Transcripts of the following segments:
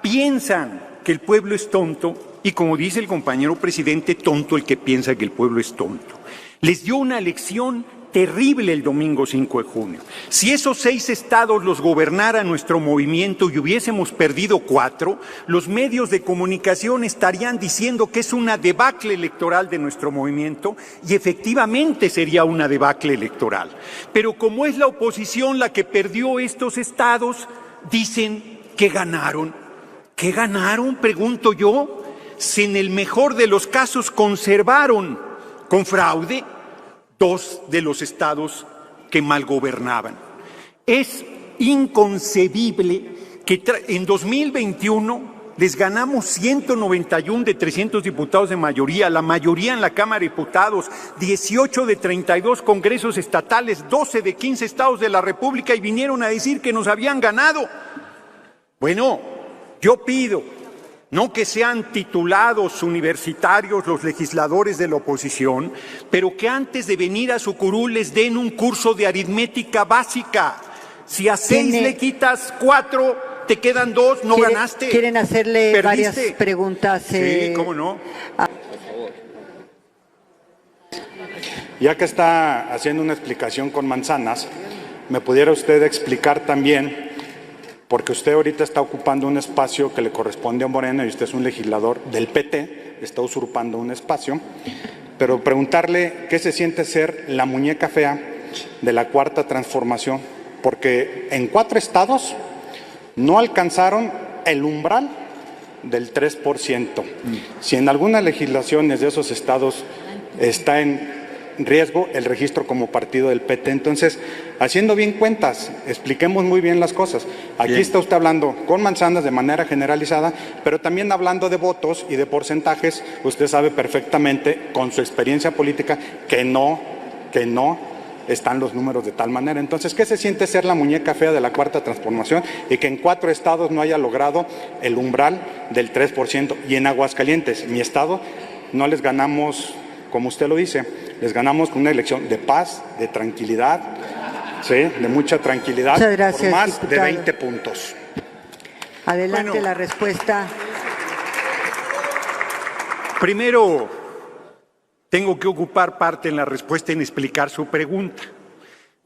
piensan que el pueblo es tonto y, como dice el compañero presidente, tonto el que piensa que el pueblo es tonto. Les dio una lección terrible el domingo 5 de junio. Si esos 6 estados los gobernara nuestro movimiento y hubiésemos perdido 4, los medios de comunicación estarían diciendo que es una debacle electoral de nuestro movimiento y efectivamente sería una debacle electoral. Pero como es la oposición la que perdió estos estados, dicen que ganaron. ¿Qué ganaron? Pregunto yo. Si en el mejor de los casos conservaron con fraude 2 de los estados que mal gobernaban. Es inconcebible que en 2021 les ganamos 191 de 300 diputados de mayoría, la mayoría en la Cámara de Diputados, 18 de 32 congresos estatales, 12 de 15 estados de la República, y vinieron a decir que nos habían ganado. Bueno, yo pido no que sean titulados universitarios los legisladores de la oposición, pero que antes de venir a su curul les den un curso de aritmética básica. Si a 6 le quitas 4, te quedan 2, no ganaste. ¿Quieren hacerle perdiste varias preguntas? Sí, cómo no. Ya que está haciendo una explicación con manzanas, ¿me pudiera usted explicar también? Porque usted ahorita está ocupando un espacio que le corresponde a Morena y usted es un legislador del PT, está usurpando un espacio, pero preguntarle qué se siente ser la muñeca fea de la Cuarta Transformación, porque en 4 estados no alcanzaron el umbral del 3%. Si en algunas legislaciones de esos estados está en riesgo el registro como partido del PT. Entonces, haciendo bien cuentas, expliquemos muy bien las cosas. Aquí está usted hablando con manzanas de manera generalizada, pero también hablando de votos y de porcentajes. Usted sabe perfectamente, con su experiencia política, que no están los números de tal manera. Entonces, ¿qué se siente ser la muñeca fea de la Cuarta Transformación y que en 4 estados no haya logrado el umbral del 3%? Y en Aguascalientes, mi estado, no les ganamos, como usted lo dice, les ganamos con una elección de paz, de tranquilidad, ¿sí? De mucha tranquilidad, muchas gracias, por más diputado. de 20 puntos. Adelante, Bueno, la respuesta. Primero, tengo que ocupar parte en la respuesta en explicar su pregunta,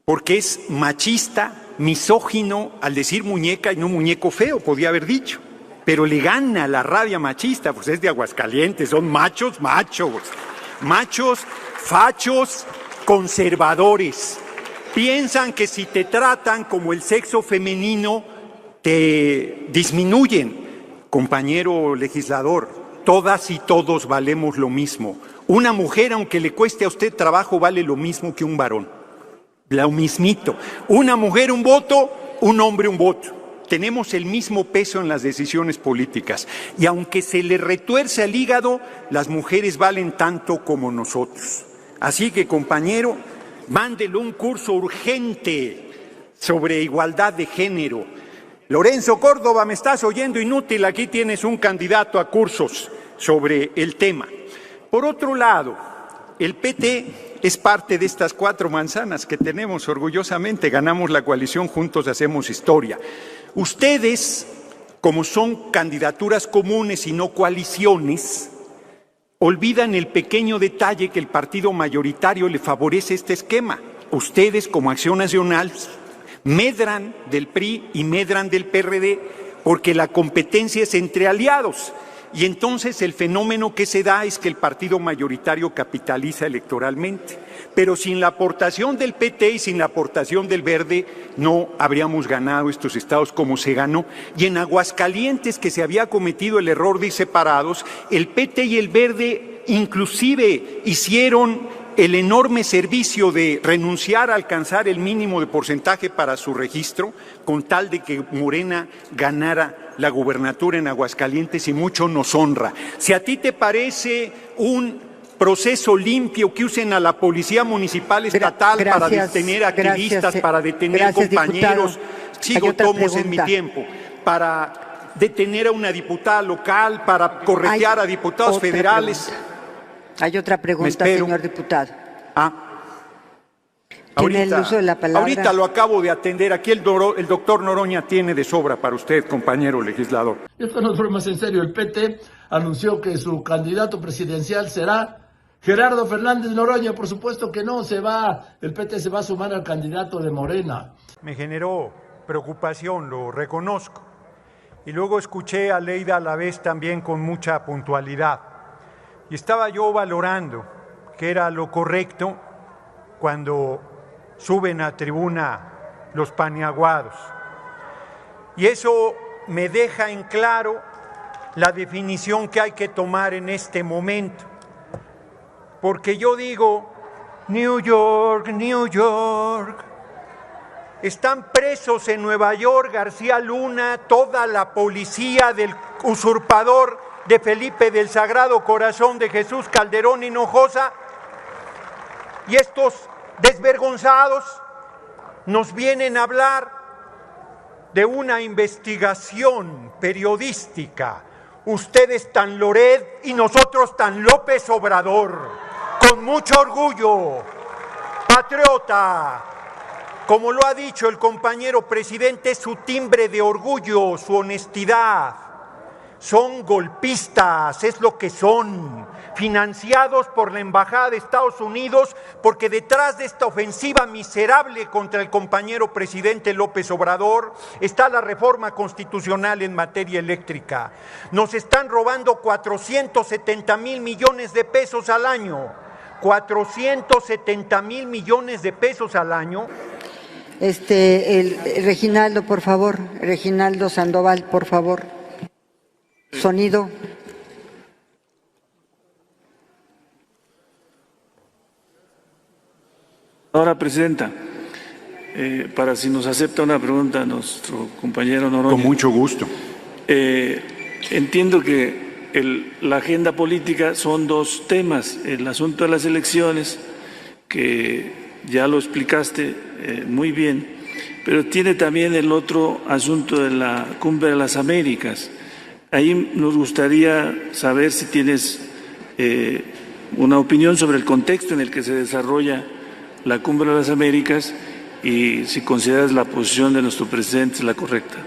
porque es machista, misógino al decir muñeca y no muñeco feo, podía haber dicho. Pero le gana la rabia machista, pues es de Aguascalientes, son machos, fachos, conservadores. Piensan que si te tratan como el sexo femenino, te disminuyen. Compañero legislador, todas y todos valemos lo mismo. Una mujer, aunque le cueste a usted trabajo, vale lo mismo que un varón. Lo mismito. Una mujer un voto, un hombre un voto. Tenemos el mismo peso en las decisiones políticas. Y aunque se le retuerce al hígado, las mujeres valen tanto como nosotros. Así que, compañero, mándele un curso urgente sobre igualdad de género. Lorenzo Córdoba, ¿me estás oyendo? Inútil, aquí tienes un candidato a cursos sobre el tema. Por otro lado, el PT es parte de estas 4 manzanas que tenemos orgullosamente. Ganamos la coalición, juntos hacemos historia. Ustedes, como son candidaturas comunes y no coaliciones, olvidan el pequeño detalle que el partido mayoritario le favorece este esquema. Ustedes, como Acción Nacional, medran del PRI y medran del PRD porque la competencia es entre aliados. Y entonces el fenómeno que se da es que el partido mayoritario capitaliza electoralmente. Pero sin la aportación del PT y sin la aportación del Verde no habríamos ganado estos estados como se ganó. Y en Aguascalientes, que se había cometido el error de ir separados, el PT y el Verde inclusive hicieron el enorme servicio de renunciar a alcanzar el mínimo de porcentaje para su registro, con tal de que Morena ganara la gubernatura en Aguascalientes, y mucho nos honra. Si a ti te parece un proceso limpio que usen a la policía municipal estatal para detener activistas, para detener compañeros, sigo tomos en mi tiempo, para detener a una diputada local, para corretear a diputados federales. Hay otra pregunta, señor diputado. Tiene el uso de la palabra. Ahorita lo acabo de atender. Aquí el doctor Noroña tiene de sobra para usted, compañero legislador. Esto no es broma, en serio. El PT anunció que su candidato presidencial será Gerardo Fernández Noroña. Por supuesto que no, el PT se va a sumar al candidato de Morena. Me generó preocupación, lo reconozco. Y luego escuché a Leida Alavés también con mucha puntualidad. Y estaba yo valorando que era lo correcto cuando suben a tribuna los paniaguados. Y eso me deja en claro la definición que hay que tomar en este momento. Porque yo digo, New York, New York. Están presos en Nueva York García Luna, toda la policía del usurpador de Felipe del Sagrado Corazón de Jesús Calderón Hinojosa, y estos desvergonzados nos vienen a hablar de una investigación periodística. Ustedes tan Loret y nosotros tan López Obrador, con mucho orgullo, patriota. Como lo ha dicho el compañero presidente, su timbre de orgullo, su honestidad. Son golpistas, es lo que son, financiados por la Embajada de Estados Unidos, porque detrás de esta ofensiva miserable contra el compañero presidente López Obrador está la reforma constitucional en materia eléctrica. Nos están robando 470,000 millones de pesos al año. 470,000 millones de pesos al año. Reginaldo, por favor. Reginaldo Sandoval, por favor. Sonido. Ahora, Presidenta, para si nos acepta una pregunta nuestro compañero Noroña. Con mucho gusto. Entiendo que la agenda política son dos temas. El asunto de las elecciones, que ya lo explicaste muy bien, pero tiene también el otro asunto de la Cumbre de las Américas. Ahí nos gustaría saber si tienes una opinión sobre el contexto en el que se desarrolla la Cumbre de las Américas y si consideras la posición de nuestro presidente la correcta.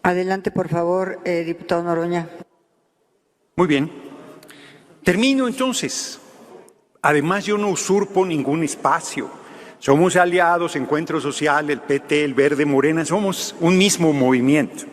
Adelante, por favor, diputado Noroña. Muy bien. Termino entonces. Además, yo no usurpo ningún espacio. Somos aliados, Encuentro Social, el PT, el Verde, Morena, somos un mismo movimiento.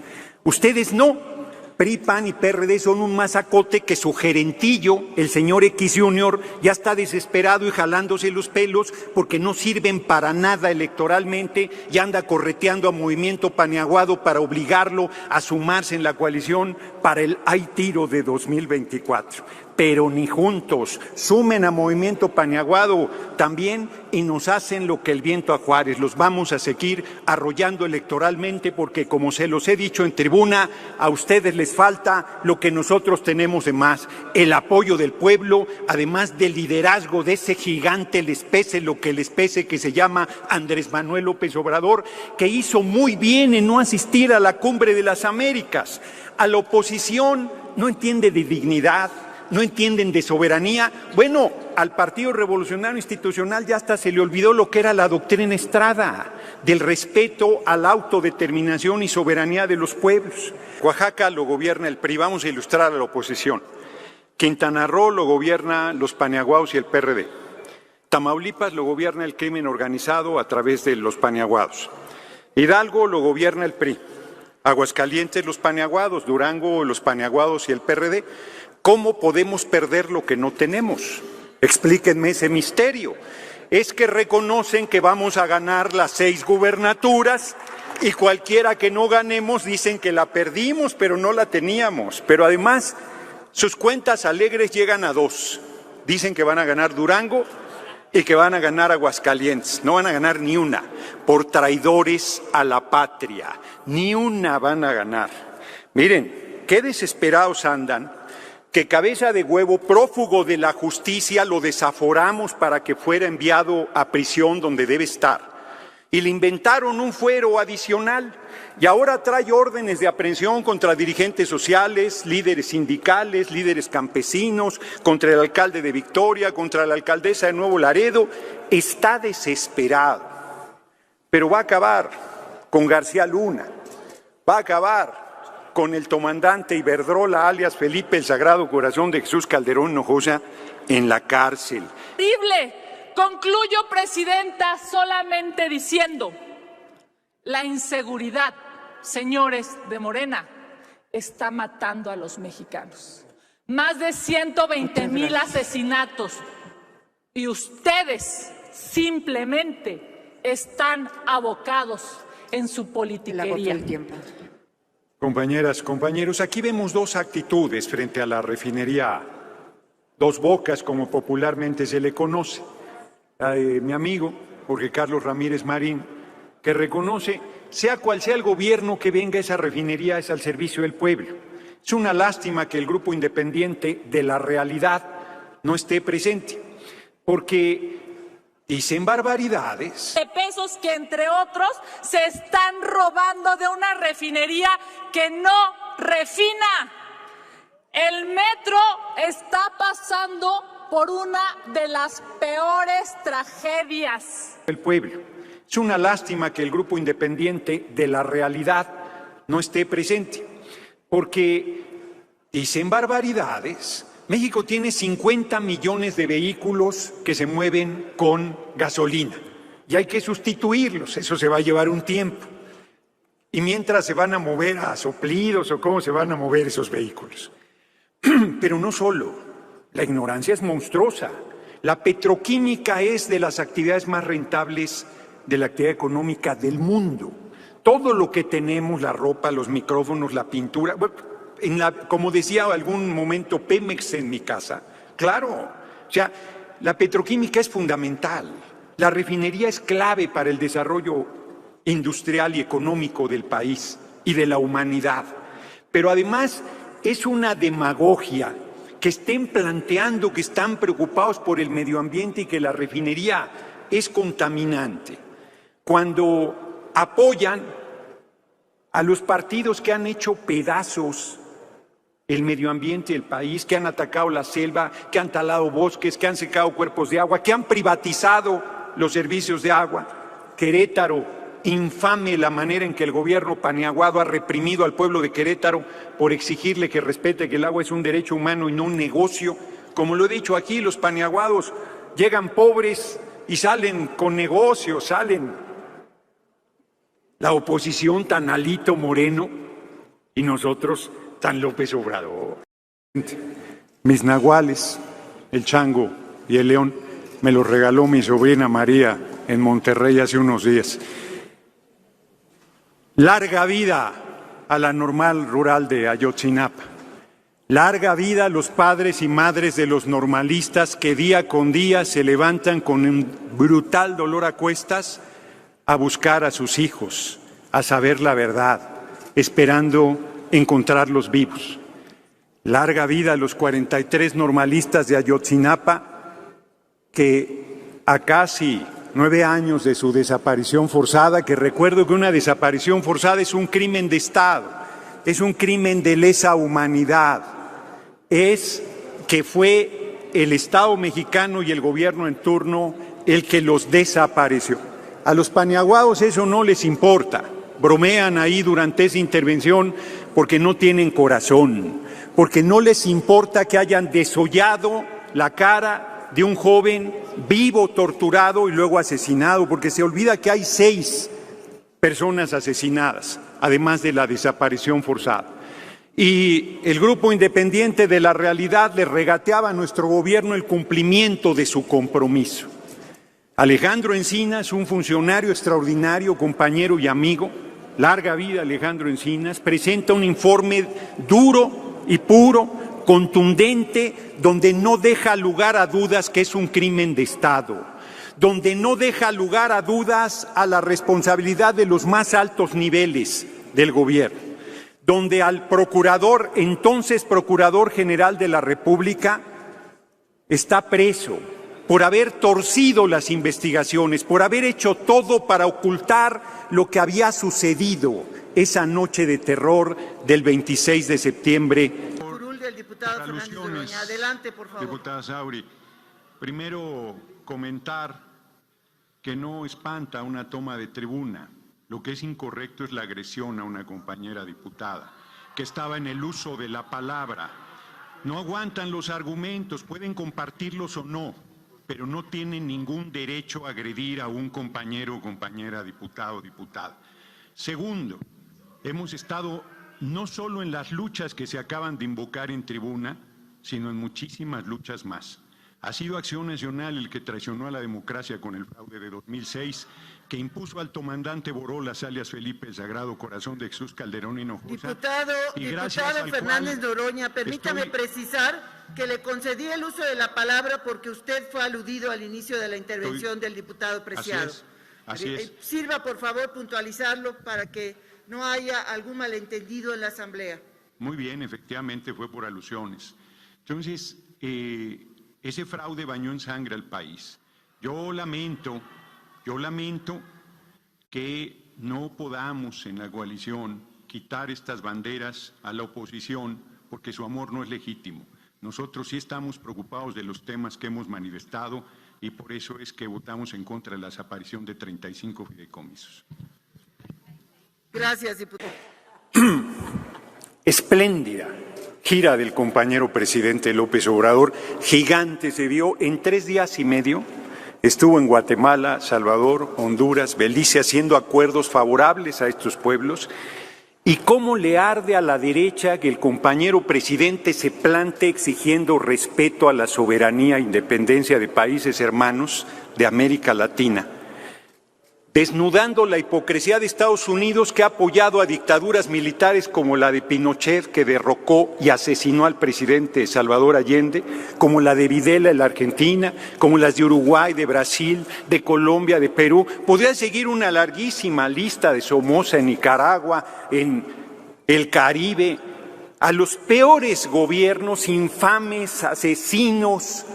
Ustedes no. PRI, PAN y PRD son un mazacote que su gerentillo, el señor X Junior, ya está desesperado y jalándose los pelos porque no sirven para nada electoralmente y anda correteando a Movimiento Paniaguado para obligarlo a sumarse en la coalición para el Hay Tiro de 2024. Pero ni juntos, sumen a Movimiento Paniaguado también y nos hacen lo que el viento a Juárez. Los vamos a seguir arrollando electoralmente porque, como se los he dicho en tribuna, a ustedes les falta lo que nosotros tenemos de más, el apoyo del pueblo, además del liderazgo de ese gigante, les pese lo que les pese, que se llama Andrés Manuel López Obrador, que hizo muy bien en no asistir a la Cumbre de las Américas. A la oposición no entiende de dignidad, no entienden de soberanía. Bueno, al Partido Revolucionario Institucional ya hasta se le olvidó lo que era la doctrina Estrada, del respeto a la autodeterminación y soberanía de los pueblos. Oaxaca lo gobierna el PRI, vamos a ilustrar a la oposición. Quintana Roo lo gobierna los paniaguados y el PRD. Tamaulipas lo gobierna el crimen organizado a través de los paniaguados. Hidalgo lo gobierna el PRI. Aguascalientes los paniaguados, Durango los paniaguados y el PRD. ¿Cómo podemos perder lo que no tenemos? Explíquenme ese misterio. Es que reconocen que vamos a ganar las 6 gubernaturas y cualquiera que no ganemos dicen que la perdimos, pero no la teníamos. Pero además, sus cuentas alegres llegan a 2. Dicen que van a ganar Durango y que van a ganar Aguascalientes. No van a ganar ni una, por traidores a la patria. Ni una van a ganar. Miren, qué desesperados andan, que Cabeza de Huevo, prófugo de la justicia, lo desaforamos para que fuera enviado a prisión donde debe estar. y le inventaron un fuero adicional y ahora trae órdenes de aprehensión contra dirigentes sociales, líderes sindicales, líderes campesinos, contra el alcalde de Victoria, contra la alcaldesa de Nuevo Laredo. Está desesperado, pero va a acabar con García Luna, va a acabar con el comandante Iberdrola, alias Felipe el Sagrado Corazón de Jesús Calderón Hinojosa, en la cárcel. Terrible. Concluyo, Presidenta, solamente diciendo, la inseguridad, señores de Morena, está matando a los mexicanos. Más de 120,000 asesinatos y ustedes simplemente están abocados en su politiquería. Compañeras, compañeros, aquí vemos dos actitudes frente a la refinería Dos Bocas, como popularmente se le conoce. Mi amigo Jorge Carlos Ramírez Marín, que reconoce, sea cual sea el gobierno que venga, esa refinería es al servicio del pueblo. Es una lástima que el Grupo Independiente de la Realidad no esté presente, porque dicen barbaridades. De pesos que, entre otros, se están robando de una refinería que no refina. El metro está pasando por una de las peores tragedias. El pueblo. Es una lástima que el Grupo Independiente de la Realidad no esté presente, porque dicen barbaridades. México tiene 50 millones de vehículos que se mueven con gasolina y hay que sustituirlos, eso se va a llevar un tiempo. Y mientras se van a mover a soplidos o cómo se van a mover esos vehículos. Pero no solo, la ignorancia es monstruosa. La petroquímica es de las actividades más rentables de la actividad económica del mundo. Todo lo que tenemos, la ropa, los micrófonos, la pintura, como decía algún momento Pemex en mi casa, claro, o sea, la petroquímica es fundamental. La refinería es clave para el desarrollo industrial y económico del país y de la humanidad. Pero además es una demagogia que estén planteando que están preocupados por el medio ambiente y que la refinería es contaminante, cuando apoyan a los partidos que han hecho pedazos el medio ambiente del país, que han atacado la selva, que han talado bosques, que han secado cuerpos de agua, que han privatizado los servicios de agua. Querétaro, infame la manera en que el gobierno Paniaguado ha reprimido al pueblo de Querétaro por exigirle que respete que el agua es un derecho humano y no un negocio. Como lo he dicho aquí, los paniaguados llegan pobres y salen con negocios, salen la oposición tan Alito Moreno y nosotros tan López Obrador. Mis nahuales, el chango y el león, me los regaló mi sobrina María en Monterrey hace unos días. Larga vida a la normal rural de Ayotzinapa. Larga vida a los padres y madres de los normalistas que día con día se levantan con un brutal dolor a cuestas a buscar a sus hijos, a saber la verdad, esperando encontrarlos vivos. Larga vida a los 43 normalistas de Ayotzinapa que a casi 9 años de su desaparición forzada, que recuerdo que una desaparición forzada es un crimen de Estado, es un crimen de lesa humanidad, es que fue el Estado mexicano y el gobierno en turno el que los desapareció. A los paniaguados eso no les importa, bromean ahí durante esa intervención porque no tienen corazón, porque no les importa que hayan desollado la cara de un joven vivo, torturado y luego asesinado, porque se olvida que hay 6 personas asesinadas, además de la desaparición forzada. Y el Grupo Independiente de la Realidad le regateaba a nuestro gobierno el cumplimiento de su compromiso. Alejandro Encinas, un funcionario extraordinario, compañero y amigo, larga vida Alejandro Encinas, presenta un informe duro y puro, contundente, donde no deja lugar a dudas que es un crimen de Estado, donde no deja lugar a dudas a la responsabilidad de los más altos niveles del gobierno, donde al procurador, entonces Procurador General de la República, está preso por haber torcido las investigaciones, por haber hecho todo para ocultar lo que había sucedido esa noche de terror del 26 de septiembre. Curul del diputado Fernández Noroña. Adelante, por favor. Diputada Sauri, primero comentar que no espanta una toma de tribuna. Lo que es incorrecto es la agresión a una compañera diputada que estaba en el uso de la palabra. No aguantan los argumentos, pueden compartirlos o no, pero no tienen ningún derecho a agredir a un compañero o compañera diputado o diputada. Segundo, hemos estado no solo en las luchas que se acaban de invocar en tribuna, sino en muchísimas luchas más. Ha sido Acción Nacional el que traicionó a la democracia con el fraude de 2006, que impuso al comandante Borolas, alias Felipe el Sagrado Corazón de Jesús Calderón Hinojosa. Diputado Fernández Noroña, permítame precisar que le concedí el uso de la palabra porque usted fue aludido al inicio de la intervención del diputado Preciado. Así es. Sirva, por favor, puntualizarlo para que no haya algún malentendido en la Asamblea. Muy bien, efectivamente fue por alusiones. Entonces, ese fraude bañó en sangre al país. Yo lamento que no podamos en la coalición quitar estas banderas a la oposición porque su amor no es legítimo. Nosotros sí estamos preocupados de los temas que hemos manifestado y por eso es que votamos en contra de la desaparición de 35 fideicomisos. Gracias, diputado. Espléndida gira del compañero presidente López Obrador, gigante, se dio en 3 días y medio. Estuvo en Guatemala, Salvador, Honduras, Belice, haciendo acuerdos favorables a estos pueblos. ¿Y cómo le arde a la derecha que el compañero presidente se plante exigiendo respeto a la soberanía e independencia de países hermanos de América Latina? Desnudando la hipocresía de Estados Unidos, que ha apoyado a dictaduras militares como la de Pinochet, que derrocó y asesinó al presidente Salvador Allende, como la de Videla en la Argentina, como las de Uruguay, de Brasil, de Colombia, de Perú. Podría seguir una larguísima lista de Somoza en Nicaragua, en el Caribe, a los peores gobiernos, infames, asesinos,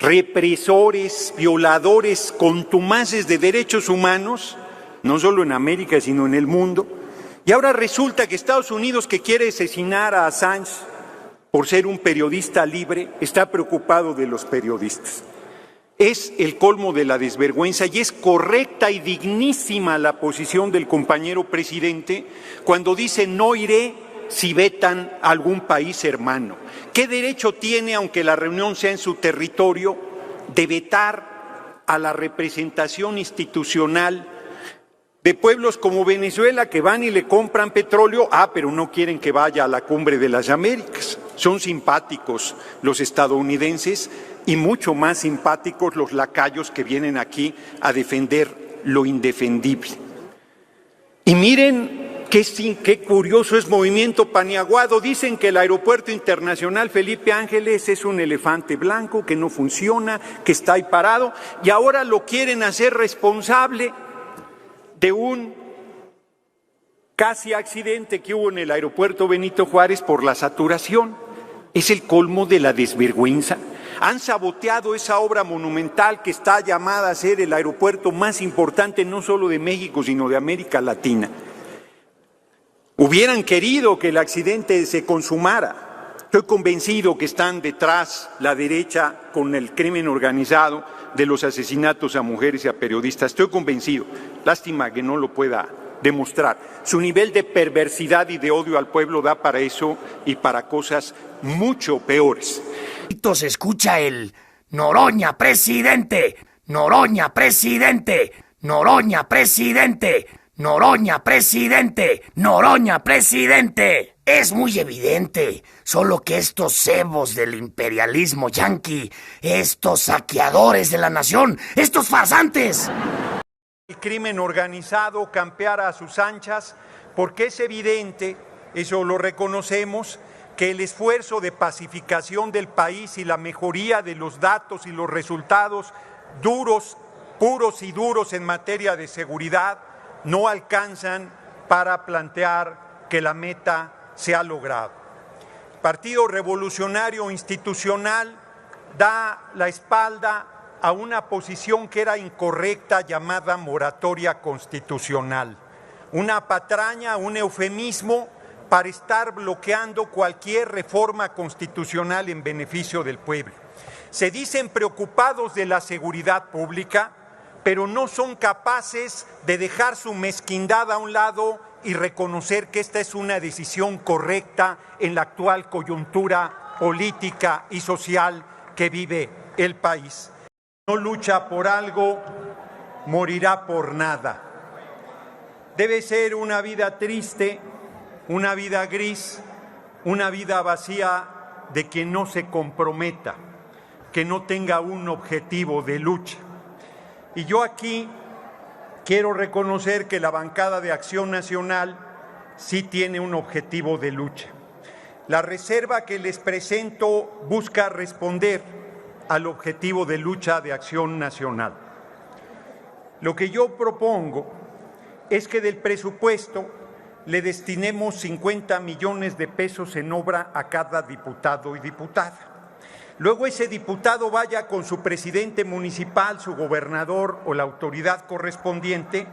represores, violadores, contumaces de derechos humanos, no solo en América, sino en el mundo. Y ahora resulta que Estados Unidos, que quiere asesinar a Assange por ser un periodista libre, está preocupado de los periodistas. Es el colmo de la desvergüenza y es correcta y dignísima la posición del compañero presidente cuando dice no iré si vetan a algún país hermano. ¿Qué derecho tiene, aunque la reunión sea en su territorio, de vetar a la representación institucional de pueblos como Venezuela, que van y le compran petróleo, pero no quieren que vaya a la Cumbre de las Américas? Son simpáticos los estadounidenses y mucho más simpáticos los lacayos que vienen aquí a defender lo indefendible. Y miren qué curioso es Movimiento Paniaguado. Dicen que el Aeropuerto Internacional Felipe Ángeles es un elefante blanco, que no funciona, que está ahí parado, y ahora lo quieren hacer responsable de un casi accidente que hubo en el aeropuerto Benito Juárez por la saturación. Es el colmo de la desvergüenza. Han saboteado esa obra monumental que está llamada a ser el aeropuerto más importante no solo de México, sino de América Latina. Hubieran querido que el accidente se consumara. Estoy convencido que están detrás la derecha con el crimen organizado de los asesinatos a mujeres y a periodistas. Estoy convencido. Lástima que no lo pueda demostrar. Su nivel de perversidad y de odio al pueblo da para eso y para cosas mucho peores. Se escucha el Noroña presidente, Noroña presidente, Noroña presidente, Noroña presidente, Noroña presidente. Es muy evidente, solo que estos cebos del imperialismo yanqui, estos saqueadores de la nación, estos farsantes. El crimen organizado campeara a sus anchas, porque es evidente, eso lo reconocemos, que el esfuerzo de pacificación del país y la mejoría de los datos y los resultados duros, puros y duros en materia de seguridad no alcanzan para plantear que la meta se ha logrado. El Partido Revolucionario Institucional da la espalda a una posición que era incorrecta llamada moratoria constitucional. Una patraña, un eufemismo para estar bloqueando cualquier reforma constitucional en beneficio del pueblo. Se dicen preocupados de la seguridad pública, pero no son capaces de dejar su mezquindad a un lado y reconocer que esta es una decisión correcta en la actual coyuntura política y social que vive el país. No lucha por algo, morirá por nada. Debe ser una vida triste, una vida gris, una vida vacía de quien no se comprometa, que no tenga un objetivo de lucha. Y yo aquí quiero reconocer que la bancada de Acción Nacional sí tiene un objetivo de lucha. La reserva que les presento busca responder al objetivo de lucha de Acción Nacional. Lo que yo propongo es que del presupuesto le destinemos 50 millones de pesos en obra a cada diputado y diputada. Luego ese diputado vaya con su presidente municipal, su gobernador o la autoridad correspondiente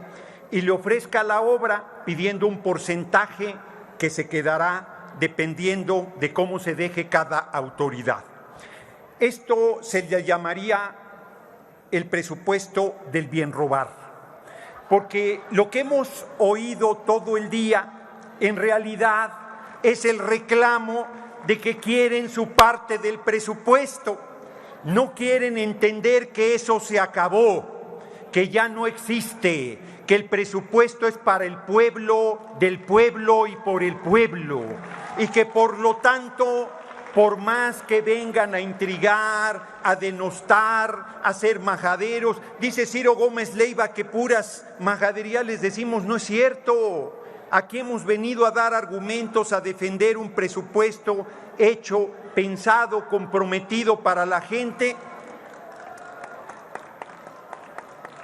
y le ofrezca la obra pidiendo un porcentaje que se quedará dependiendo de cómo se deje cada autoridad. Esto se le llamaría el presupuesto del bien robar, porque lo que hemos oído todo el día en realidad es el reclamo de que quieren su parte del presupuesto. No quieren entender que eso se acabó, que ya no existe, que el presupuesto es para el pueblo, del pueblo y por el pueblo, y que por lo tanto, por más que vengan a intrigar, a denostar, a ser majaderos, dice Ciro Gómez Leiva que puras majaderías les decimos, no es cierto. Aquí hemos venido a dar argumentos, a defender un presupuesto hecho, pensado, comprometido para la gente.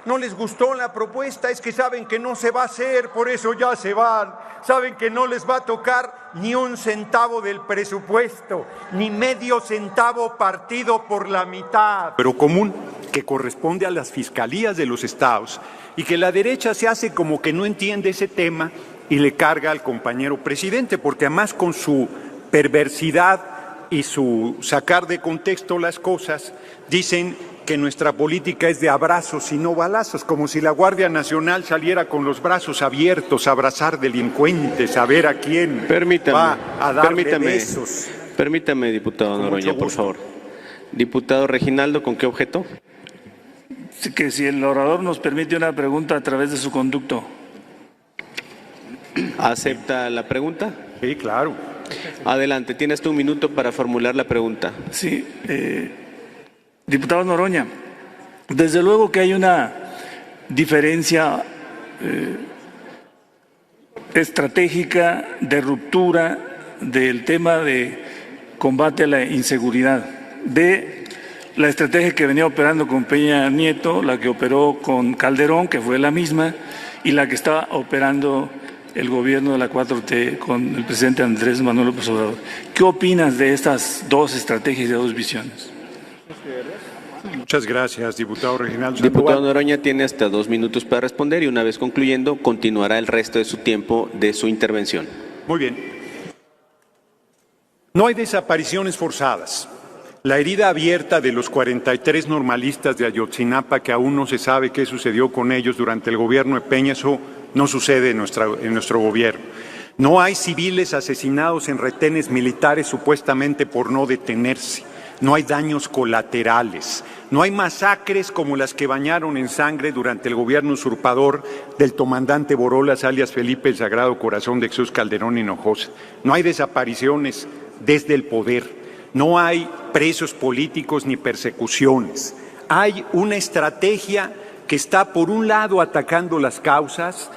¿No les gustó la propuesta? Es que saben que no se va a hacer, por eso ya se van. Saben que no les va a tocar ni un centavo del presupuesto, ni medio centavo partido por la mitad. Pero común, que corresponde a las fiscalías de los estados, y que la derecha se hace como que no entiende ese tema y le carga al compañero presidente, porque además con su perversidad y su sacar de contexto las cosas, dicen que nuestra política es de abrazos y no balazos, como si la Guardia Nacional saliera con los brazos abiertos a abrazar delincuentes, a ver a quién va a darle besos. Permítame, diputado Noroña, por favor. Diputado Reginaldo, ¿con qué objeto? Que si el orador nos permite una pregunta a través de su conducto. ¿Acepta la pregunta? Sí, claro. Adelante, tienes tú un minuto para formular la pregunta. Sí, diputado Noroña, desde luego que hay una diferencia estratégica de ruptura del tema de combate a la inseguridad, de la estrategia que venía operando con Peña Nieto, la que operó con Calderón, que fue la misma, y la que está operando el gobierno de la 4T con el presidente Andrés Manuel López Obrador. ¿Qué opinas de estas dos estrategias y de dos visiones? Muchas gracias, diputado Reginaldo. Diputado Noroña tiene hasta 2 minutos para responder y una vez concluyendo continuará el resto de su tiempo de su intervención. Muy bien. No hay desapariciones forzadas. La herida abierta de los 43 normalistas de Ayotzinapa, que aún no se sabe qué sucedió con ellos durante el gobierno de Peña, eso no sucede en nuestro gobierno. No hay civiles asesinados en retenes militares supuestamente por no detenerse. No hay daños colaterales. No hay masacres como las que bañaron en sangre durante el gobierno usurpador del comandante Borolas, alias Felipe el Sagrado Corazón de Jesús Calderón Hinojosa. No hay desapariciones desde el poder. No hay presos políticos ni persecuciones. Hay una estrategia que está, por un lado, atacando las causas,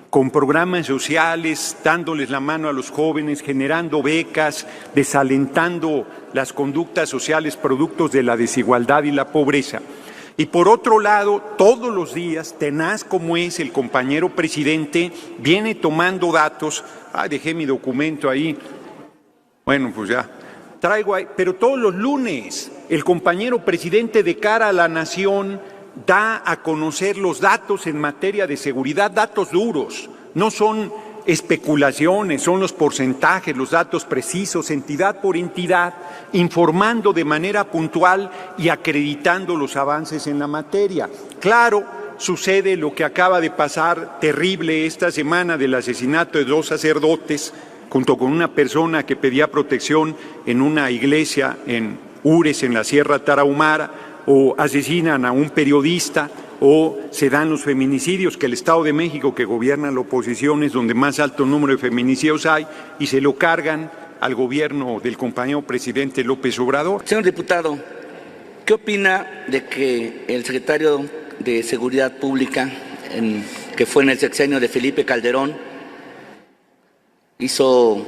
con programas sociales, dándoles la mano a los jóvenes, generando becas, desalentando las conductas sociales productos de la desigualdad y la pobreza. Y por otro lado, todos los días, tenaz como es el compañero presidente, viene tomando datos. Dejé mi documento ahí. Bueno, pues ya. Traigo ahí, pero todos los lunes el compañero presidente de cara a la nación da a conocer los datos en materia de seguridad, datos duros, no son especulaciones, son los porcentajes, los datos precisos, entidad por entidad, informando de manera puntual y acreditando los avances en la materia. Claro, sucede lo que acaba de pasar terrible esta semana del asesinato de 2 sacerdotes junto con una persona que pedía protección en una iglesia en Ures, en la Sierra Tarahumara, o asesinan a un periodista, o se dan los feminicidios, que el Estado de México, que gobierna la oposición, es donde más alto número de feminicidios hay, y se lo cargan al gobierno del compañero presidente López Obrador. Señor diputado, ¿qué opina de que el secretario de Seguridad Pública, que fue en el sexenio de Felipe Calderón, hizo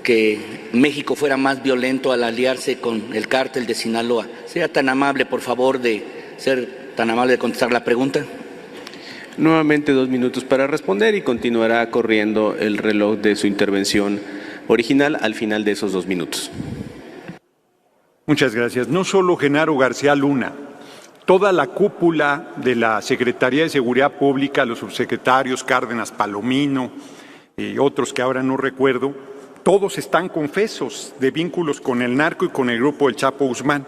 que México fuera más violento al aliarse con el cártel de Sinaloa? Sea tan amable, por favor, de contestar la pregunta. Nuevamente 2 minutos para responder y continuará corriendo el reloj de su intervención original al final de esos 2 minutos. Muchas gracias. No solo Genaro García Luna, toda la cúpula de la Secretaría de Seguridad Pública, los subsecretarios Cárdenas, Palomino y otros que ahora no recuerdo, todos están confesos de vínculos con el narco y con el grupo del Chapo Guzmán.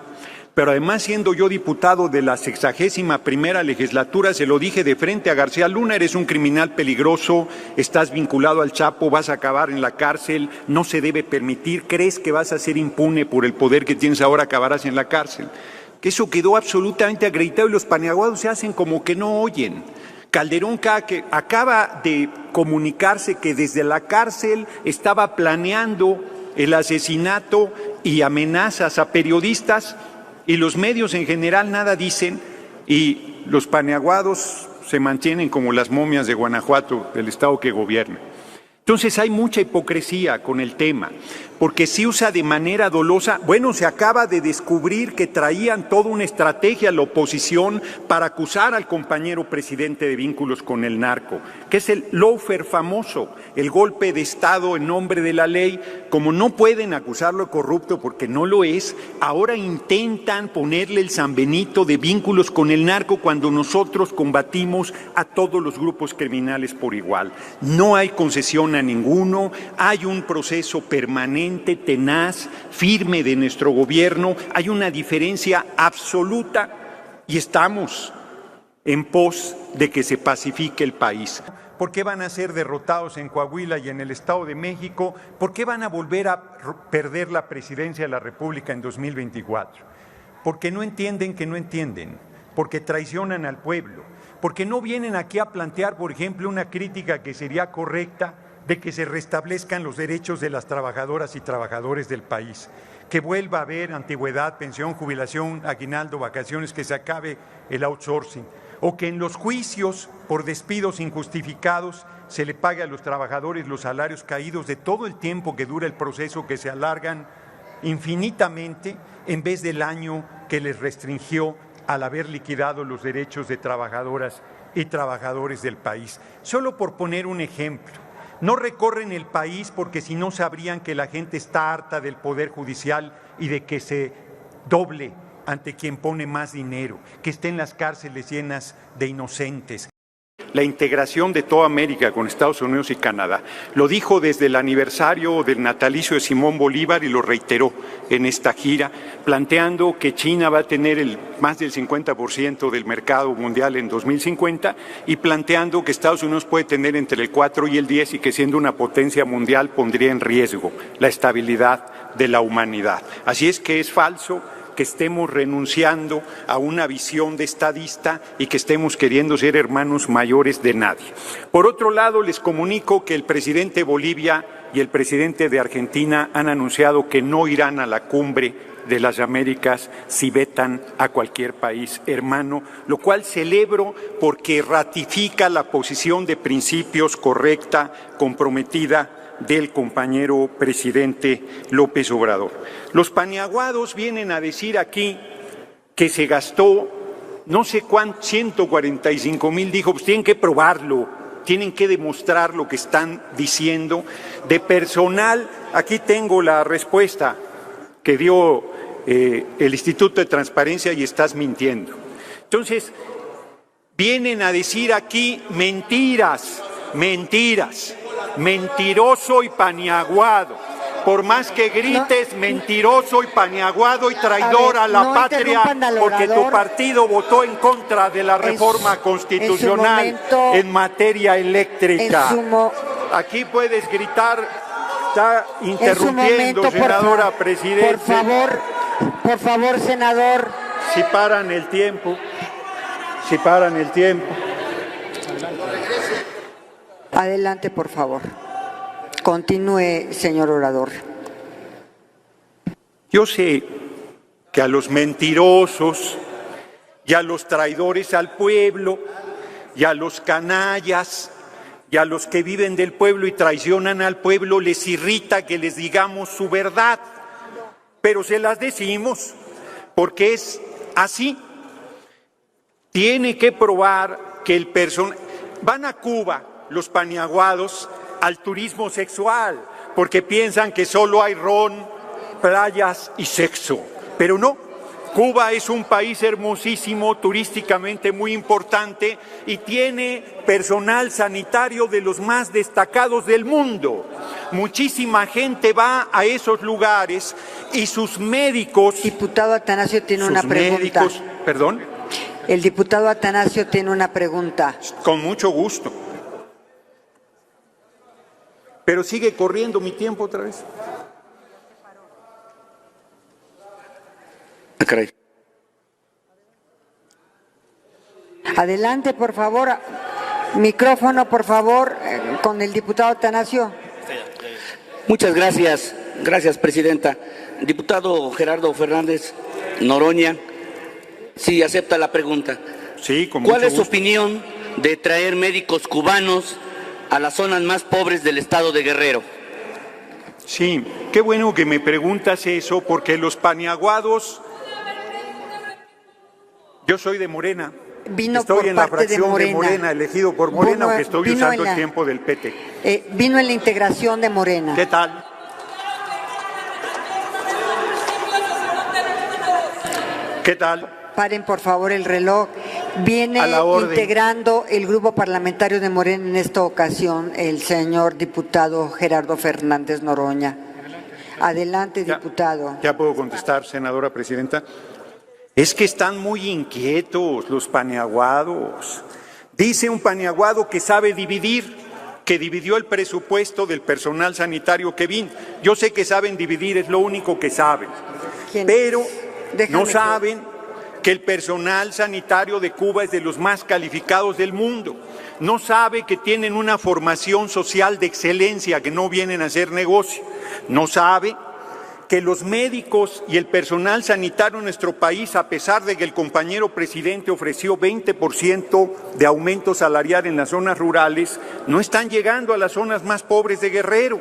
Pero además, siendo yo diputado de la 61ª legislatura, se lo dije de frente a García Luna: eres un criminal peligroso, estás vinculado al Chapo, vas a acabar en la cárcel, no se debe permitir, crees que vas a ser impune por el poder que tienes ahora, acabarás en la cárcel. Que eso quedó absolutamente acreditado y los paniaguados se hacen como que no oyen. Calderón, que acaba de comunicarse que desde la cárcel estaba planeando el asesinato y amenazas a periodistas, y los medios en general nada dicen, y los paniaguados se mantienen como las momias de Guanajuato, del estado que gobierna. Entonces hay mucha hipocresía con el tema, porque se usa de manera dolosa. Bueno, se acaba de descubrir que traían toda una estrategia la oposición para acusar al compañero presidente de vínculos con el narco, que es el lawfare famoso, el golpe de Estado en nombre de la ley. Como no pueden acusarlo de corrupto porque no lo es, ahora intentan ponerle el San Benito de vínculos con el narco cuando nosotros combatimos a todos los grupos criminales por igual. No hay concesión a ninguno, hay un proceso permanente, tenaz, firme de nuestro gobierno, hay una diferencia absoluta y estamos en pos de que se pacifique el país. ¿Por qué van a ser derrotados en Coahuila y en el Estado de México? ¿Por qué van a volver a perder la presidencia de la República en 2024? Porque no entienden que no entienden, porque traicionan al pueblo, porque no vienen aquí a plantear, por ejemplo, una crítica que sería correcta de que se restablezcan los derechos de las trabajadoras y trabajadores del país, que vuelva a haber antigüedad, pensión, jubilación, aguinaldo, vacaciones, que se acabe el outsourcing, o que en los juicios por despidos injustificados se le pague a los trabajadores los salarios caídos de todo el tiempo que dura el proceso, que se alargan infinitamente en vez del año que les restringió al haber liquidado los derechos de trabajadoras y trabajadores del país. Solo por poner un ejemplo. No recorren el país porque si no sabrían que la gente está harta del Poder Judicial y de que se doble ante quien pone más dinero, que estén las cárceles llenas de inocentes. La integración de toda América con Estados Unidos y Canadá. Lo dijo desde el aniversario del natalicio de Simón Bolívar y lo reiteró en esta gira, planteando que China va a tener más del 50% del mercado mundial en 2050 y planteando que Estados Unidos puede tener entre el 4 y el 10 y que siendo una potencia mundial pondría en riesgo la estabilidad de la humanidad. Así es que es falso que estemos renunciando a una visión de estadista y que estemos queriendo ser hermanos mayores de nadie. Por otro lado, les comunico que el presidente de Bolivia y el presidente de Argentina han anunciado que no irán a la cumbre de las Américas si vetan a cualquier país hermano, lo cual celebro porque ratifica la posición de principios correcta, comprometida del compañero presidente López Obrador. Los paniaguados vienen a decir aquí que se gastó no sé cuánto, 145,000, dijo, pues tienen que probarlo, tienen que demostrar lo que están diciendo. De personal, aquí tengo la respuesta que dio el Instituto de Transparencia y estás mintiendo. Entonces, vienen a decir aquí mentiras, mentiras, mentiroso y paniaguado. Por más que grites mentiroso y paniaguado y traidor a la patria, porque tu partido votó en contra de la reforma constitucional en materia eléctrica. Aquí puedes gritar, está interrumpiendo, senadora presidente. Por favor, senador. Si paran el tiempo, si paran el tiempo. Adelante, por favor. Continúe, señor orador. Yo sé que a los mentirosos y a los traidores al pueblo y a los canallas y a los que viven del pueblo y traicionan al pueblo les irrita que les digamos su verdad, pero se las decimos porque es así. Tiene que probar que el personal... Van a Cuba los paniaguados al turismo sexual, porque piensan que solo hay ron, playas y sexo. Pero no, Cuba es un país hermosísimo, turísticamente muy importante y tiene personal sanitario de los más destacados del mundo. Muchísima gente va a esos lugares y sus médicos... Diputado Atanasio tiene una pregunta. ¿Perdón? El diputado Atanasio tiene una pregunta. Con mucho gusto. Pero sigue corriendo mi tiempo otra vez. Adelante, por favor. Micrófono, por favor, con el diputado Atanasio. Muchas gracias. Gracias, presidenta. Diputado Gerardo Fernández Noroña, sí, acepta la pregunta. Sí, con ¿Cuál mucho es su gusto. opinión de traer médicos cubanos a las zonas más pobres del estado de Guerrero? Sí, qué bueno que me preguntas eso, porque los paniaguados... Yo soy de Morena. Estoy en la fracción de Morena, elegido por Morena, aunque estoy usando el tiempo del PT. Vino en la integración de Morena. ¿Qué tal? ¿Qué tal? Paren, por favor, el reloj. Viene integrando el grupo parlamentario de Morena en esta ocasión el señor diputado Gerardo Fernández Noroña. Adelante, diputado. ¿Ya puedo contestar, senadora presidenta? Es que están muy inquietos los paniaguados. Dice un paniaguado que sabe dividir, que dividió el presupuesto del personal sanitario que vino. Yo sé que saben dividir, es lo único que saben. Pero no saben que el personal sanitario de Cuba es de los más calificados del mundo. No sabe que tienen una formación social de excelencia, que no vienen a hacer negocio. No sabe que los médicos y el personal sanitario en nuestro país, a pesar de que el compañero presidente ofreció 20% de aumento salarial en las zonas rurales, no están llegando a las zonas más pobres de Guerrero.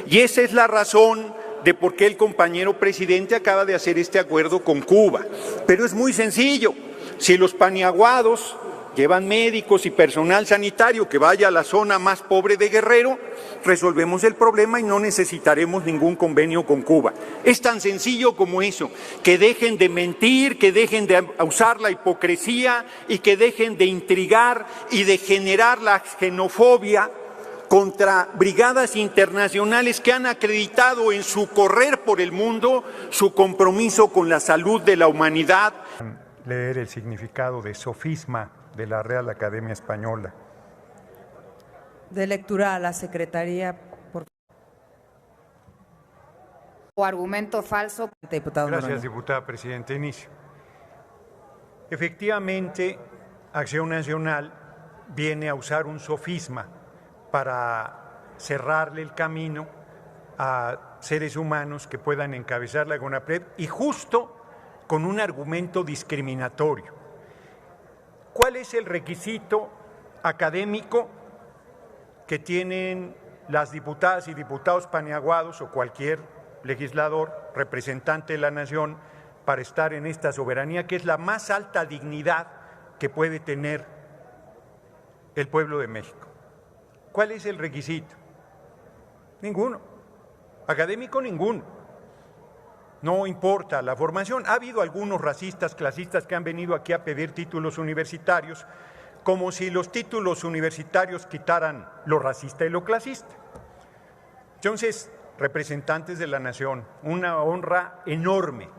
Y esa es la razón de por qué el compañero presidente acaba de hacer este acuerdo con Cuba. Pero es muy sencillo. Si los paniaguados llevan médicos y personal sanitario que vaya a la zona más pobre de Guerrero, resolvemos el problema y no necesitaremos ningún convenio con Cuba. Es tan sencillo como eso, que dejen de mentir, que dejen de usar la hipocresía y que dejen de intrigar y de generar la xenofobia contra brigadas internacionales que han acreditado en su correr por el mundo su compromiso con la salud de la humanidad. Leer el significado de sofisma de la Real Academia Española. De lectura a la Secretaría, por o argumento falso. Diputado Gracias, Noroña. diputada presidenta. Inicio. Efectivamente, Acción Nacional viene a usar un sofisma para cerrarle el camino a seres humanos que puedan encabezar la CONAPRED y justo con un argumento discriminatorio. ¿Cuál es el requisito académico que tienen las diputadas y diputados paniaguados o cualquier legislador, representante de la nación, para estar en esta soberanía, que es la más alta dignidad que puede tener el pueblo de México? ¿Cuál es el requisito? Ninguno. Académico, ninguno. no importa la formación. Ha habido algunos racistas, clasistas que han venido aquí a pedir títulos universitarios, como si los títulos universitarios quitaran lo racista y lo clasista. Entonces, representantes de la nación, una honra enorme.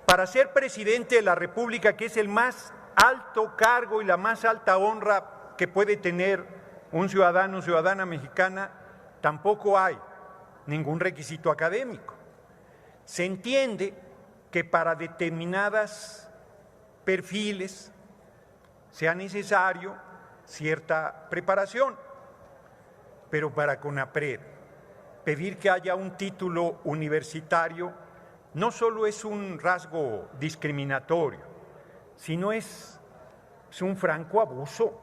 Para ser presidente de la República, que es el más alto cargo y la más alta honra que puede tener un ciudadano o ciudadana mexicana, tampoco hay ningún requisito académico. Se entiende que para determinados perfiles sea necesario cierta preparación, pero para CONAPRED pedir que haya un título universitario no solo es un rasgo discriminatorio, sino es un franco abuso.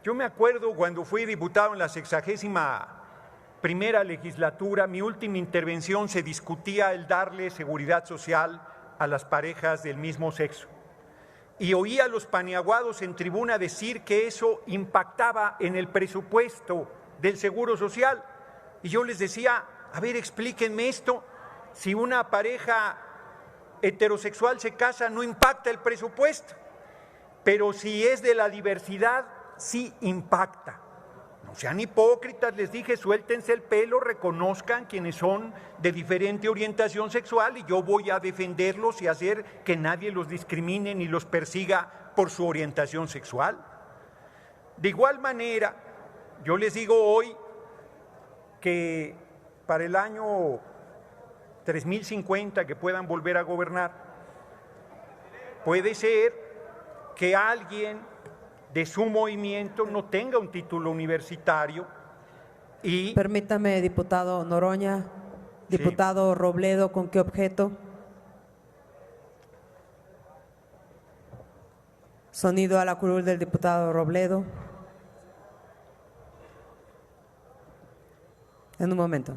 Yo me acuerdo cuando fui diputado en la 61ª legislatura, mi última intervención se discutía el darle seguridad social a las parejas del mismo sexo. Y oía a los paniaguados en tribuna decir que eso impactaba en el presupuesto del Seguro Social. Y yo les decía, a ver, explíquenme esto, si una pareja heterosexual se casa no impacta el presupuesto, pero si es de la diversidad, sí impacta. No sean hipócritas, les dije, suéltense el pelo, reconozcan quienes son de diferente orientación sexual y yo voy a defenderlos y hacer que nadie los discrimine ni los persiga por su orientación sexual. De igual manera, yo les digo hoy que para el año 3050 que puedan volver a gobernar, puede ser que alguien de su movimiento no tenga un título universitario y… Permítame, diputado Noroña. Diputado sí. Robledo, ¿con qué objeto? Sonido a la curul del diputado Robledo. En un momento.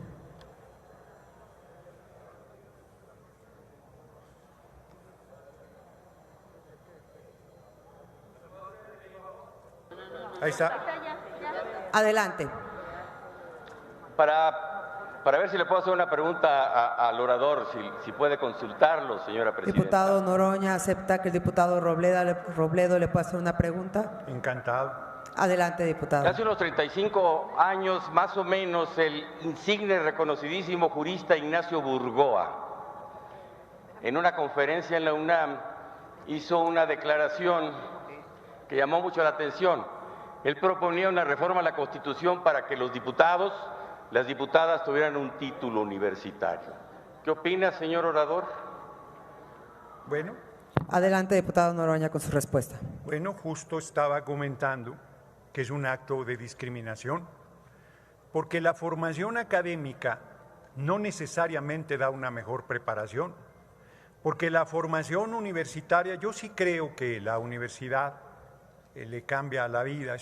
Ahí está. Adelante. Para ver si le puedo hacer una pregunta al orador, si puede consultarlo, señora presidenta. Diputado Noroña, ¿acepta que el diputado Robledo le pueda hacer una pregunta? Encantado. Adelante, diputado. Hace unos 35 años, más o menos, el insigne y reconocidísimo jurista Ignacio Burgoa, en una conferencia en la UNAM, hizo una declaración que llamó mucho la atención. Él proponía una reforma a la Constitución para que los diputados, las diputadas tuvieran un título universitario. ¿Qué opina, señor orador? Bueno. Adelante, diputado Noroña, con su respuesta. Bueno, justo estaba comentando que es un acto de discriminación, porque la formación académica no necesariamente da una mejor preparación, porque la formación universitaria, yo sí creo que la universidad le cambia la vida,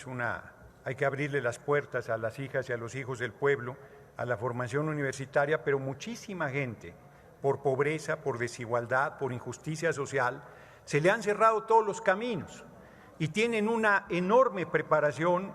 hay que abrirle las puertas a las hijas y a los hijos del pueblo, a la formación universitaria, pero muchísima gente, por pobreza, por desigualdad, por injusticia social, se le han cerrado todos los caminos y tienen una enorme preparación,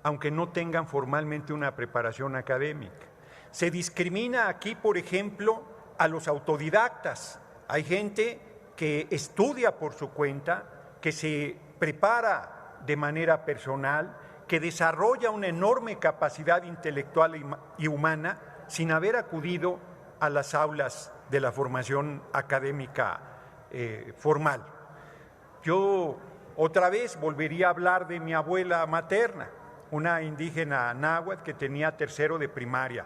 aunque no tengan formalmente una preparación académica. Se discrimina aquí, por ejemplo, a los autodidactas. Hay gente que estudia por su cuenta, que se prepara de manera personal, que desarrolla una enorme capacidad intelectual y humana sin haber acudido a las aulas de la formación académica formal. Yo otra vez volvería a hablar de mi abuela materna, una indígena náhuatl que tenía tercero de primaria,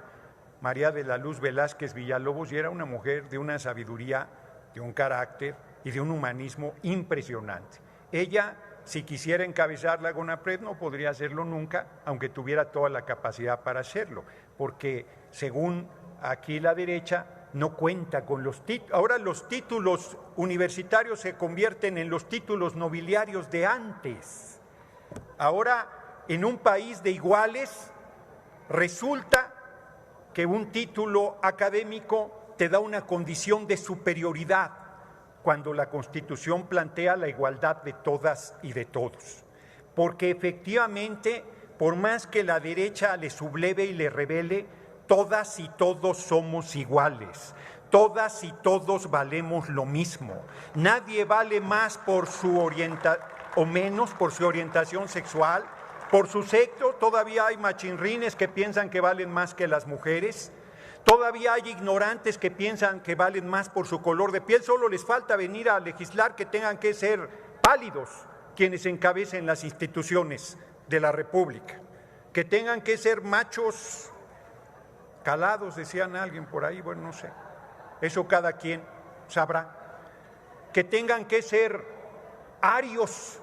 María de la Luz Velázquez Villalobos, y era una mujer de una sabiduría, de un carácter y de un humanismo impresionante. Ella, si quisiera encabezar la CONAPRED, no podría hacerlo nunca, aunque tuviera toda la capacidad para hacerlo, porque según aquí la derecha no cuenta con los títulos. Ahora los títulos universitarios se convierten en los títulos nobiliarios de antes. Ahora, en un país de iguales, resulta que un título académico te da una condición de superioridad, cuando la Constitución plantea la igualdad de todas y de todos. Porque efectivamente, por más que la derecha le subleve y le revele, todas y todos somos iguales. Todas y todos valemos lo mismo. Nadie vale más por su o menos por su orientación sexual, por su sexo. Todavía hay machinrines que piensan que valen más que las mujeres. Todavía hay ignorantes que piensan que valen más por su color de piel. Solo les falta venir a legislar que tengan que ser pálidos quienes encabecen las instituciones de la República, que tengan que ser machos calados, decían alguien por ahí, bueno, no sé, eso cada quien sabrá, que tengan que ser arios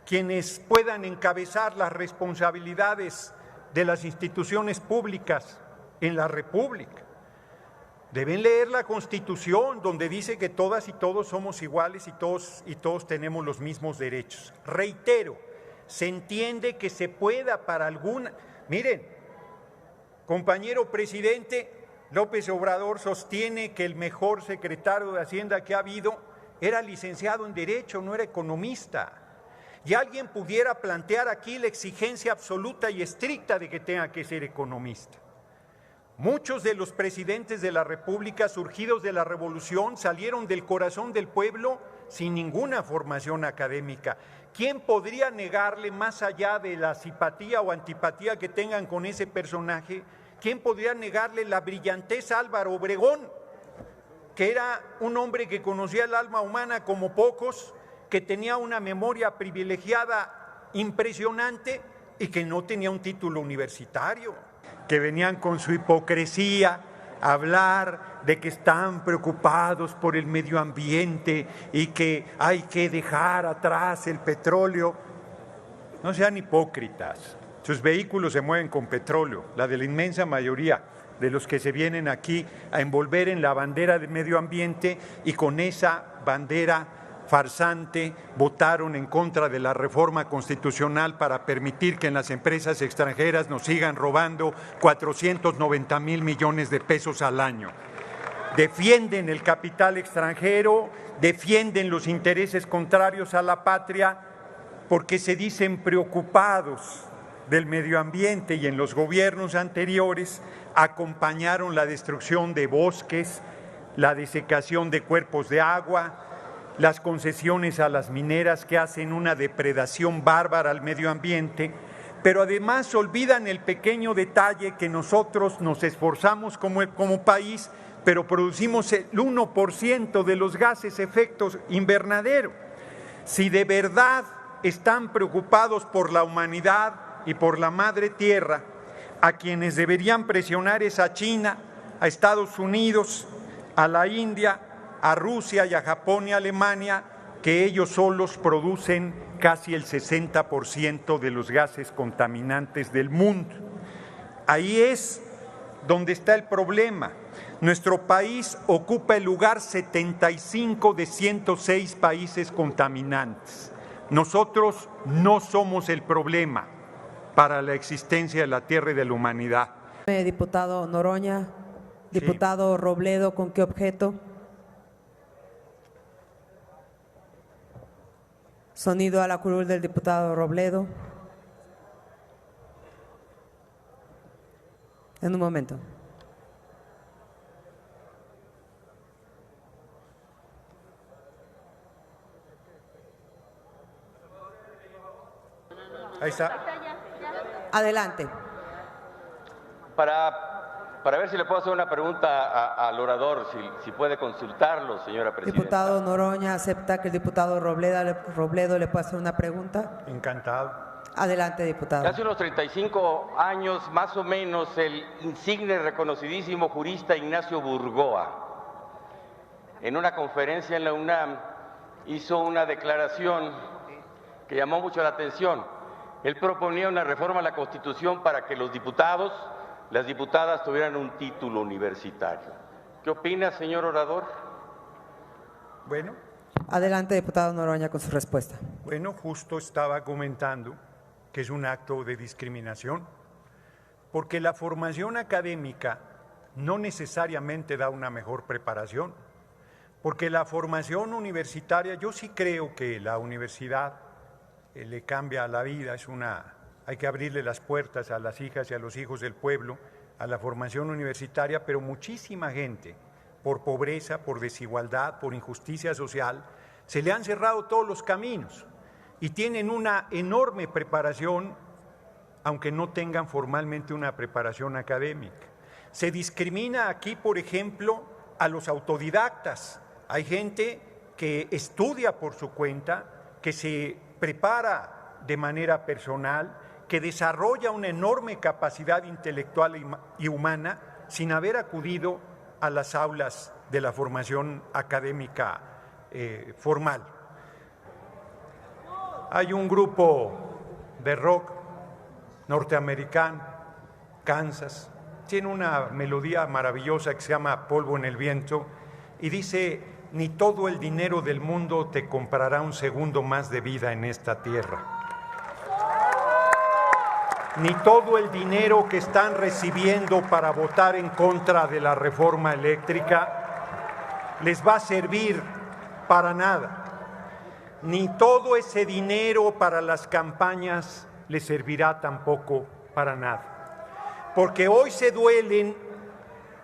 quienes puedan encabezar las responsabilidades de las instituciones públicas en la República. Deben leer la Constitución, donde dice que todas y todos somos iguales y todos tenemos los mismos derechos. Reitero, se entiende que se pueda para alguna... Miren, compañero presidente, López Obrador sostiene que el mejor secretario de Hacienda que ha habido era licenciado en Derecho, no era economista. Y alguien pudiera plantear aquí la exigencia absoluta y estricta de que tenga que ser economista. Muchos de los presidentes de la República surgidos de la Revolución salieron del corazón del pueblo sin ninguna formación académica. ¿Quién podría negarle, más allá de la simpatía o antipatía que tengan con ese personaje, quién podría negarle la brillantez a Álvaro Obregón, que era un hombre que conocía el alma humana como pocos, que tenía una memoria privilegiada impresionante y que no tenía un título universitario? Que venían con su hipocresía a hablar de que están preocupados por el medio ambiente y que hay que dejar atrás el petróleo. No sean hipócritas, sus vehículos se mueven con petróleo, la de la inmensa mayoría de los que se vienen aquí a envolver en la bandera del medio ambiente, y con esa bandera farsante votaron en contra de la reforma constitucional para permitir que en las empresas extranjeras nos sigan robando 490,000 millones de pesos al año. Defienden el capital extranjero, defienden los intereses contrarios a la patria, porque se dicen preocupados del medio ambiente, y en los gobiernos anteriores acompañaron la destrucción de bosques, la desecación de cuerpos de agua, las concesiones a las mineras que hacen una depredación bárbara al medio ambiente, pero además olvidan el pequeño detalle que nosotros nos esforzamos como país, pero producimos el 1% de los gases efectos invernadero. Si de verdad están preocupados por la humanidad y por la madre tierra, a quienes deberían presionar es a China, a Estados Unidos, a la India, a Rusia y a Japón y a Alemania, que ellos solos producen casi el 60% de los gases contaminantes del mundo. Ahí es donde está el problema. Nuestro país ocupa el lugar 75 de 106 países contaminantes. Nosotros no somos el problema para la existencia de la Tierra y de la humanidad. Diputado Noroña, diputado Robledo, ¿con qué objeto? Sonido a la curul del diputado Robledo. En un momento. Ahí está. Adelante. Para ver si le puedo hacer una pregunta al orador, si puede consultarlo, señora presidenta. Diputado Noroña, ¿acepta que el diputado Robledo le pueda hacer una pregunta? Encantado. Adelante, diputado. Hace unos 35 años, más o menos, el insigne y reconocidísimo jurista Ignacio Burgoa, en una conferencia en la UNAM, hizo una declaración que llamó mucho la atención. Él proponía una reforma a la Constitución para que los diputados, las diputadas tuvieran un título universitario. ¿Qué opina, señor orador? Bueno. Adelante, diputado Noroña, con su respuesta. Bueno, justo estaba comentando que es un acto de discriminación, porque la formación académica no necesariamente da una mejor preparación, porque la formación universitaria, yo sí creo que la universidad le cambia la vida, hay que abrirle las puertas a las hijas y a los hijos del pueblo, a la formación universitaria, pero muchísima gente por pobreza, por desigualdad, por injusticia social, se le han cerrado todos los caminos y tienen una enorme preparación, aunque no tengan formalmente una preparación académica. Se discrimina aquí, por ejemplo, a los autodidactas. Hay gente que estudia por su cuenta, que se prepara de manera personal, que desarrolla una enorme capacidad intelectual y humana sin haber acudido a las aulas de la formación académica formal. Hay un grupo de rock norteamericano, Kansas, tiene una melodía maravillosa que se llama Polvo en el viento y dice: ni todo el dinero del mundo te comprará un segundo más de vida en esta tierra. Ni todo el dinero que están recibiendo para votar en contra de la reforma eléctrica les va a servir para nada. Ni todo ese dinero para las campañas les servirá tampoco para nada. Porque hoy se duelen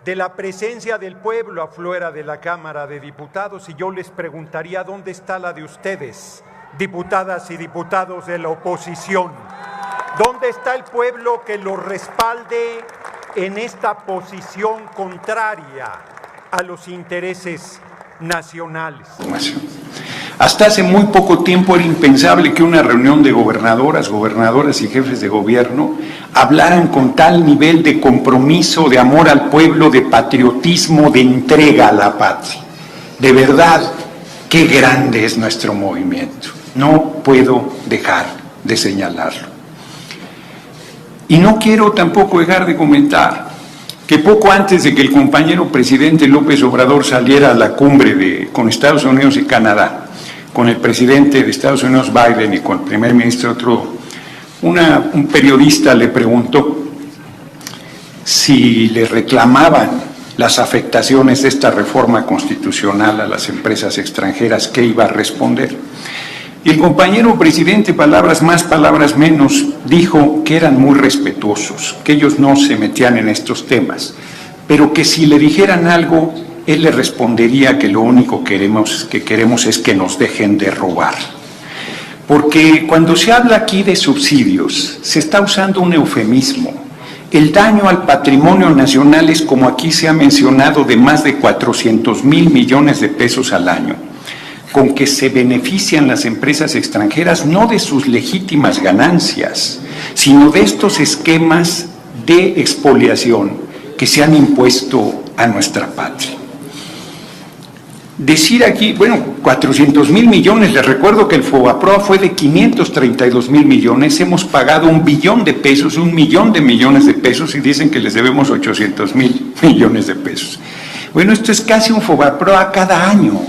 de la presencia del pueblo afuera de la Cámara de Diputados y yo les preguntaría: ¿dónde está la de ustedes, diputadas y diputados de la oposición? ¿Dónde está el pueblo que los respalde en esta posición contraria a los intereses nacionales? Hasta hace muy poco tiempo era impensable que una reunión de gobernadoras y jefes de gobierno hablaran con tal nivel de compromiso, de amor al pueblo, de patriotismo, de entrega a la patria. De verdad, qué grande es nuestro movimiento. No puedo dejar de señalarlo. Y no quiero tampoco dejar de comentar que poco antes de que el compañero presidente López Obrador saliera a la cumbre con Estados Unidos y Canadá, con el presidente de Estados Unidos Biden y con el primer ministro Trudeau, un periodista le preguntó si le reclamaban las afectaciones de esta reforma constitucional a las empresas extranjeras, ¿qué iba a responder? Y el compañero presidente, palabras más, palabras menos, dijo que eran muy respetuosos, que ellos no se metían en estos temas, pero que si le dijeran algo, él le respondería que lo único que queremos es que nos dejen de robar. Porque cuando se habla aquí de subsidios, se está usando un eufemismo. El daño al patrimonio nacional es, como aquí se ha mencionado, de más de 400,000 millones de pesos al año, con que se benefician las empresas extranjeras no de sus legítimas ganancias, sino de estos esquemas de expoliación que se han impuesto a nuestra patria. Decir aquí, 400,000 millones, les recuerdo que el FOBAPROA fue de 532,000 millones, hemos pagado 1 billón de pesos, 1 millón de millones de pesos y dicen que les debemos 800,000 millones de pesos. Bueno, esto es casi un FOBAPROA cada año,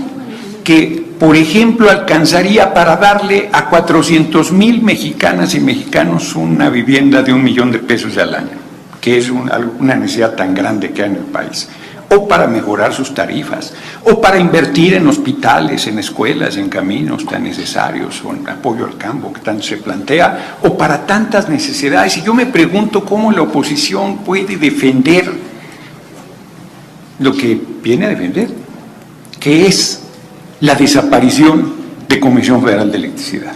que, por ejemplo, alcanzaría para darle a 400,000 mexicanas y mexicanos una vivienda de 1 millón de pesos al año, que es una necesidad tan grande que hay en el país, o para mejorar sus tarifas, o para invertir en hospitales, en escuelas, en caminos tan necesarios, o en apoyo al campo que tanto se plantea, o para tantas necesidades. Y yo me pregunto cómo la oposición puede defender lo que viene a defender, que es la desaparición de Comisión Federal de Electricidad.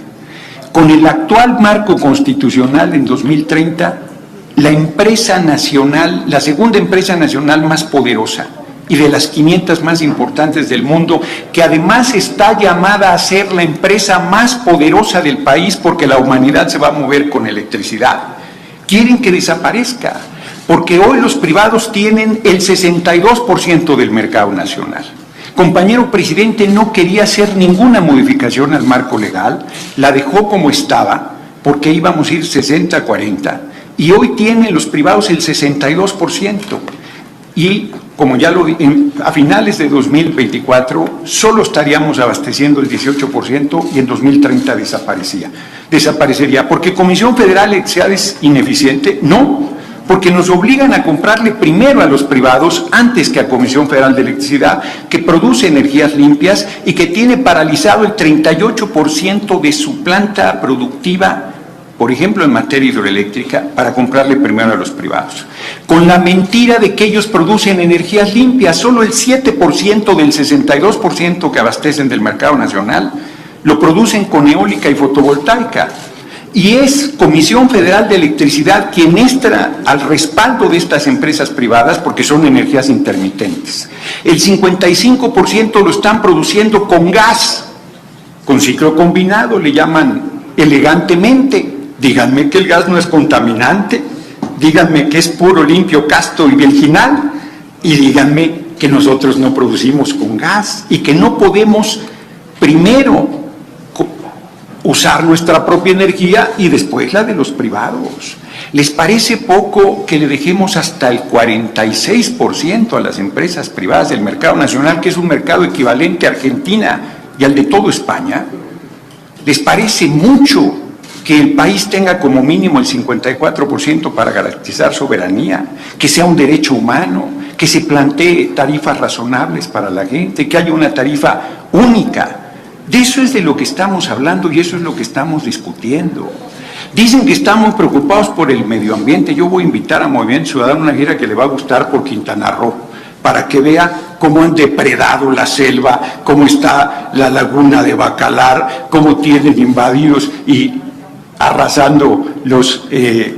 Con el actual marco constitucional en 2030, la empresa nacional, la segunda empresa nacional más poderosa y de las 500 más importantes del mundo, que además está llamada a ser la empresa más poderosa del país porque la humanidad se va a mover con electricidad, quieren que desaparezca, porque hoy los privados tienen el 62% del mercado nacional. Compañero presidente no quería hacer ninguna modificación al marco legal, la dejó como estaba, porque íbamos a ir 60-40, y hoy tienen los privados el 62%, y como ya lo dije, a finales de 2024 solo estaríamos abasteciendo el 18% y en 2030 desaparecería. ¿Porque Comisión Federal de Electricidad es ineficiente? No, porque nos obligan a comprarle primero a los privados antes que a Comisión Federal de Electricidad, que produce energías limpias y que tiene paralizado el 38% de su planta productiva por ejemplo en materia hidroeléctrica, para comprarle primero a los privados. Con la mentira de que ellos producen energías limpias, solo el 7% del 62% que abastecen del mercado nacional lo producen con eólica y fotovoltaica. Y es Comisión Federal de Electricidad quien entra al respaldo de estas empresas privadas porque son energías intermitentes. El 55% lo están produciendo con gas, con ciclo combinado, le llaman elegantemente. Díganme que el gas no es contaminante, díganme que es puro, limpio, casto y virginal, y díganme que nosotros no producimos con gas y que no podemos primero usar nuestra propia energía y después la de los privados. ¿Les parece poco que le dejemos hasta el 46% a las empresas privadas del mercado nacional, que es un mercado equivalente a Argentina y al de toda España? ¿Les parece mucho que el país tenga como mínimo el 54% para garantizar soberanía, que sea un derecho humano, que se plantee tarifas razonables para la gente, que haya una tarifa única? De eso es de lo que estamos hablando y eso es lo que estamos discutiendo. Dicen que estamos preocupados por el medio ambiente. Yo voy a invitar a Movimiento Ciudadano a una gira que le va a gustar por Quintana Roo, para que vea cómo han depredado la selva, cómo está la laguna de Bacalar, cómo tienen invadidos y arrasando los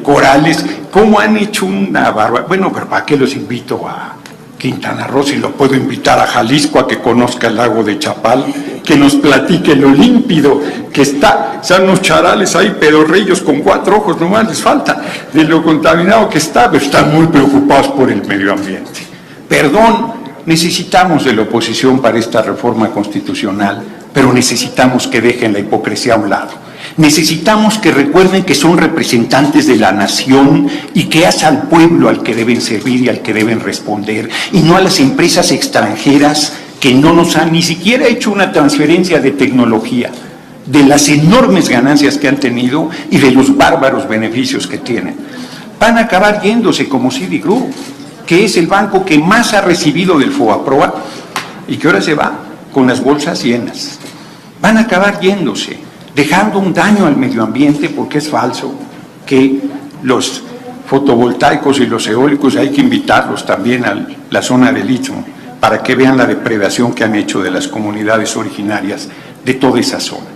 corales, cómo han hecho una barbaridad. Bueno, pero ¿para qué los invito a Quintana Roo si lo puedo invitar a Jalisco a que conozca el lago de Chapal, que nos platique lo límpido que está? Son unos charales ahí, pedorrillos con 4 ojos, nomás les falta, de lo contaminado que está, pero están muy preocupados por el medio ambiente. Perdón, necesitamos de la oposición para esta reforma constitucional, pero necesitamos que dejen la hipocresía a un lado. Necesitamos que recuerden que son representantes de la nación y que es al pueblo al que deben servir y al que deben responder, y no a las empresas extranjeras que no nos han ni siquiera hecho una transferencia de tecnología, de las enormes ganancias que han tenido y de los bárbaros beneficios que tienen. Van a acabar yéndose como Citigroup, que es el banco que más ha recibido del FOBAPROA y que ahora se va con las bolsas llenas. Van a acabar yéndose, dejando un daño al medio ambiente, porque es falso que los fotovoltaicos y los eólicos hay que invitarlos también a la zona del Istmo para que vean la depredación que han hecho de las comunidades originarias de toda esa zona.